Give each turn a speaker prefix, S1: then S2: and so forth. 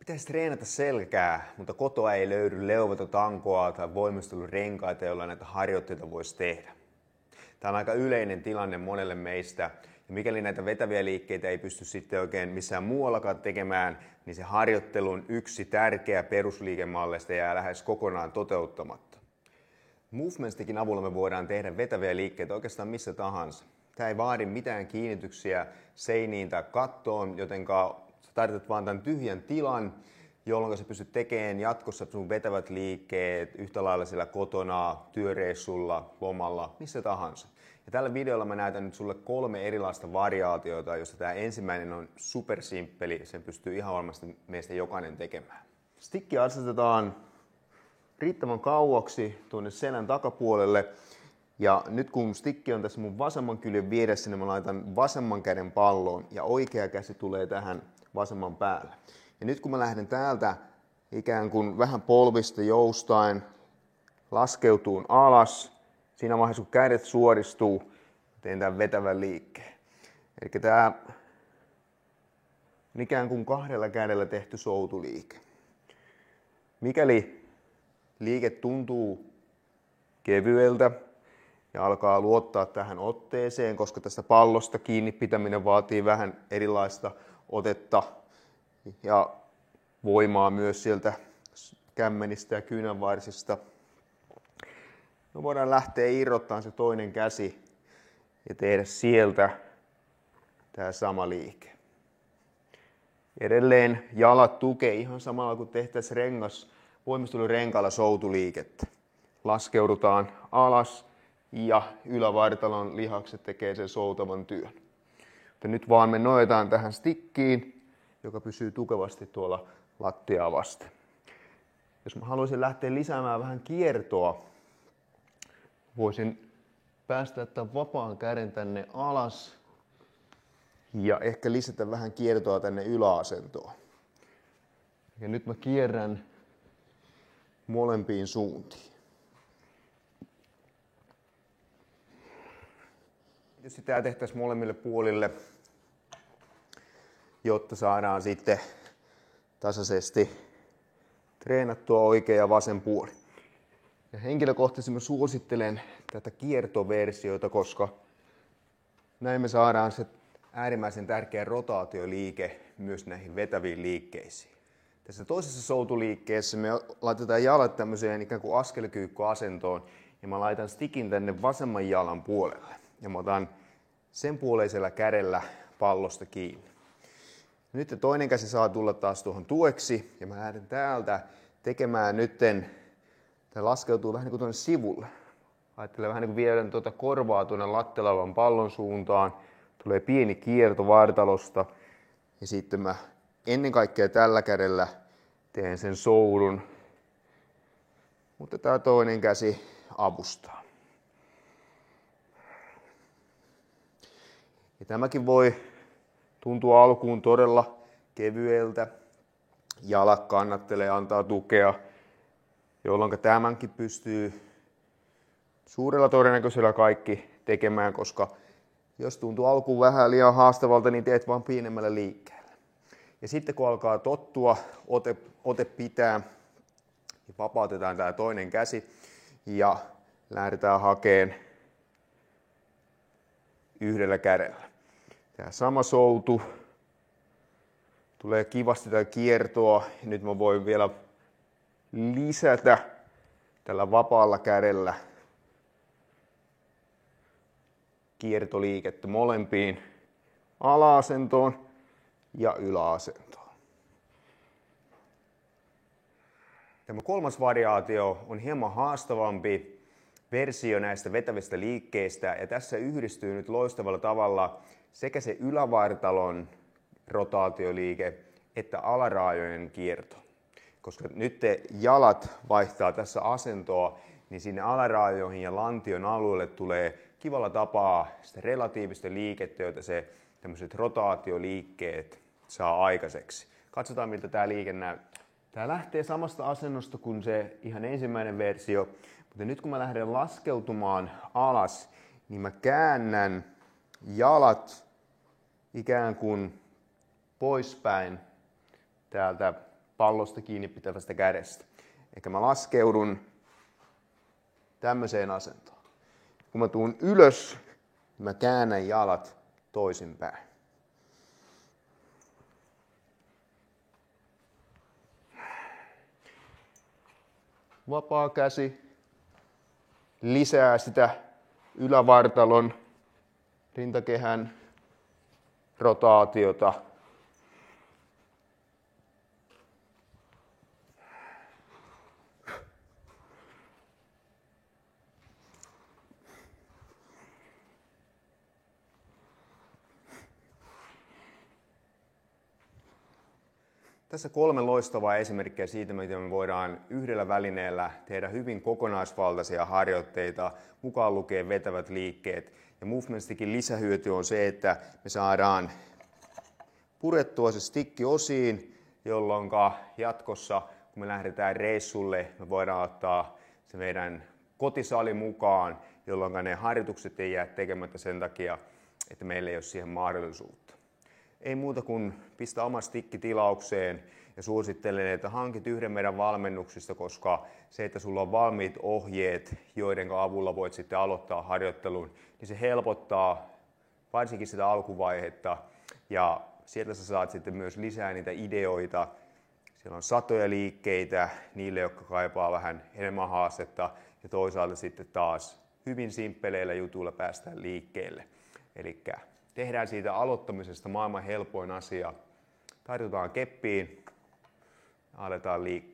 S1: Pitäisi treenata selkää, mutta kotoa ei löydy leuvototankoa tai voimistelurenkaita, joilla näitä harjoitteita voisi tehdä. Tämä on aika yleinen tilanne monelle meistä. Ja mikäli näitä vetäviä liikkeitä ei pysty sitten oikein missään muuallakaan tekemään, niin se harjoittelun yksi tärkeä perusliikemalleista jää lähes kokonaan toteuttamatta. Movementikin avulla me voidaan tehdä vetäviä liikkeitä oikeastaan missä tahansa. Tämä ei vaadi mitään kiinnityksiä seiniin tai kattoon, jotenka sä tarvitset vaan tämän tyhjän tilan, jolloin sä pystyt tekemään jatkossa sun vetävät liikkeet yhtä lailla siellä kotona, työreissulla, lomalla, missä tahansa. Ja tällä videolla mä näytän nyt sulle 3 erilaista variaatiota, josta tämä ensimmäinen on supersimppeli, sen pystyy ihan varmasti meistä jokainen tekemään. Stikki asetetaan riittävän kauaksi tuonne selän takapuolelle. Ja nyt kun stikki on tässä mun vasemman kyljen vieressä, niin mä laitan vasemman käden palloon ja oikea käsi tulee tähän vasemman päälle. Ja nyt kun mä lähden täältä ikään kuin vähän polvista joustaen laskeutuun alas, siinä vaiheessa kun kädet suoristuu, teen tämän vetävän liikkeen. Eli tää on ikään kuin 2 kädellä tehty soutuliike. Mikäli liike tuntuu kevyeltä ja alkaa luottaa tähän otteeseen, koska tästä pallosta kiinni pitäminen vaatii vähän erilaista otetta ja voimaa myös sieltä kämmenistä ja kyynänvarsista. Me voidaan lähteä irrottamaan se toinen käsi ja tehdä sieltä tämä sama liike. Edelleen jalat tukee ihan samalla kuin tehtäisiin voimistelurenkaalla soutuliikettä. Laskeudutaan alas ja ylävartalon lihakset tekee sen soutavan työn. Mutta nyt vaan me nojetaan tähän stikkiin, joka pysyy tukevasti tuolla lattiaa vasten. Jos mä haluaisin lähteä lisäämään vähän kiertoa, voisin päästä tämän vapaan käden tänne alas ja ehkä lisätä vähän kiertoa tänne yläasentoon. Ja nyt mä kierrän molempiin suuntiin. Jos sitä tehtäisiin molemmille puolille, jotta saadaan sitten tasaisesti treenattua oikea ja vasen puoli. Ja henkilökohtaisesti mä suosittelen tätä kiertoversiota, koska näin me saadaan se äärimmäisen tärkeä rotaatioliike myös näihin vetäviin liikkeisiin. Tässä toisessa soutuliikkeessä me laitetaan jalat tämmöiseen ikään kuin askelkyykköasentoon ja mä laitan stikin tänne vasemman jalan puolelle. Ja mä otan sen puoleisella kädellä pallosta kiinni. Nyt toinen käsi saa tulla taas tuohon tueksi ja mä lähden täältä tekemään nytten, tämä laskeutuu vähän niin kuin tuonne sivulle. Ajattelen vähän niin kuin viedään tuota korvaa tuonne lattialaavan pallon suuntaan. Tulee pieni kierto vartalosta ja sitten mä ennen kaikkea tällä kädellä teen sen soudun. Mutta tämä toinen käsi avustaa. Ja tämäkin voi tuntua alkuun todella kevyeltä. Jalat kannattelee antaa tukea, jolloin tämänkin pystyy suurella todennäköisyydellä kaikki tekemään, koska jos tuntuu alkuun vähän liian haastavalta, niin teet vaan pienemmällä liikkeellä. Ja sitten kun alkaa tottua, ote pitää, niin vapautetaan tämä toinen käsi ja lähdetään hakemaan yhdellä kädellä. Tämä sama soutu. Tulee kivasti tätä kiertoa ja nyt mä voin vielä lisätä tällä vapaalla kädellä kiertoliikettä molempiin ala-asentoon ja yläasentoon. Tämä 3. variaatio on hieman haastavampi versio näistä vetävistä liikkeistä ja tässä yhdistyy nyt loistavalla tavalla sekä se ylävartalon rotaatioliike että alaraajojen kierto. Koska nyt te jalat vaihtaa tässä asentoa, niin sinne alaraajoihin ja lantion alueelle tulee kivalla tapaa sitä relatiivista liikettä, joita se tämmöiset rotaatioliikkeet saa aikaiseksi. Katsotaan, miltä tämä liike näyttää. Tämä lähtee samasta asennosta kuin se ihan ensimmäinen versio, mutta nyt kun mä lähden laskeutumaan alas, niin mä käännän jalat ikään kuin poispäin täältä pallosta kiinni pitävästä kädestä. Eli mä laskeudun tämmöiseen asentoon. Kun mä tuun ylös, mä käännän jalat toisinpäin. Vapaa käsi lisää sitä ylävartalon, rintakehän rotaatiota. Tässä 3 loistavaa esimerkkiä siitä, miten me voidaan yhdellä välineellä tehdä hyvin kokonaisvaltaisia harjoitteita, mukaan lukee vetävät liikkeet. Ja Movementikin lisähyöty on se, että me saadaan purettua se stikki osiin, jolloin jatkossa, kun me lähdetään reissulle, me voidaan ottaa se meidän kotisali mukaan, jolloin ne harjoitukset ei jää tekemättä sen takia, että meillä ei ole siihen mahdollisuutta. Ei muuta kuin pistä oma stikki tilaukseen ja suosittelen, että hankit yhden meidän valmennuksista, koska se, että sulla on valmiit ohjeet, joiden avulla voit sitten aloittaa harjoittelun, niin se helpottaa varsinkin sitä alkuvaihetta ja sieltä sä saat sitten myös lisää niitä ideoita. Siellä on satoja liikkeitä niille, jotka kaipaa vähän enemmän haastetta ja toisaalta sitten taas hyvin simppeleillä jutuilla päästään liikkeelle. Elikkä tehdään siitä aloittamisesta maailman helpoin asia. Tartutaan keppiin ja aletaan liikkua.